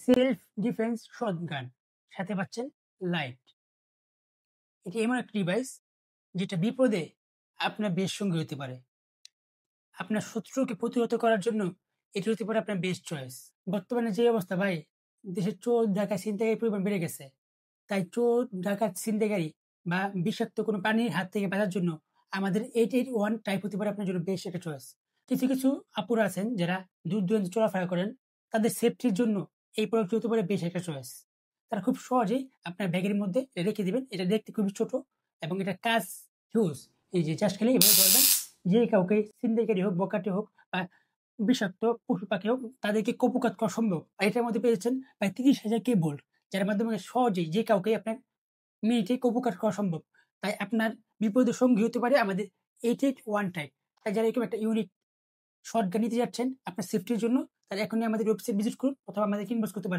Self defence shotgun, সাথে পাচ্ছেন light. এটি এমন একটি ডিভাইস যেটা বিপদে আপনার বেশ সঙ্গী হতে পারে। আপনার শত্রুকে প্রতিহত করার জন্য এটি হতে পারে আপনার বেস্ট চয়েস। বর্তমানে যে অবস্থা ভাই, দেশের চোর ডাকাত ছিনতাইয়ের পরিমাণ বেড়ে গেছে। তাই চোর ডাকাত ছিনতাইকারী বা বিষাক্ত কোনো প্রাণীর হাত থেকে বাঁচার জন্য আমাদের 881 টাইপ হতে পারে আপনার জন্য বেস্ট একটা চয়েস। কিছু, কিছু আপুরা আছেন যারা দূর-দূরান্তে চলাফেরা করেন, তাদের সেফটির জন্য এই প্রোডাক্টটি হতে পারে বেশ একটা চয়েস। তারা খুব সহজেই আপনার ব্যাগের মধ্যে রেখে দিবেন। এটা দেখতে খুবই ছোট এবং এটার কাজ হিউজ। এই যে জাস্ট খালি এভাবে ধরবেন, যে কাউকে ছিনতাইকারী হোক, বখাটে হোক বা বিষাক্ত পশু-পাখি হোক, তাদেরকে কুপোকাত করা সম্ভব। আর এটার মধ্যে পেয়েছেন প্রায় ৩০,০০০ কেবল, যার মাধ্যমে সহজেই যে কাউকে আপনার মিনিটে কুপোকাত করা সম্ভব। তাই আপনার বিপদের সঙ্গী হতে পারে আমাদের 881 টাইপ। তাই যারা এরকম একটা ইউনিক শটগান নিতে যাচ্ছেন আপনার সেফটির জন্য, তাহলে এখনই আমাদের ওয়েবসাইট ভিজিট করুন অথবা আমাদেরকে ইনবক্স করতে পারেন।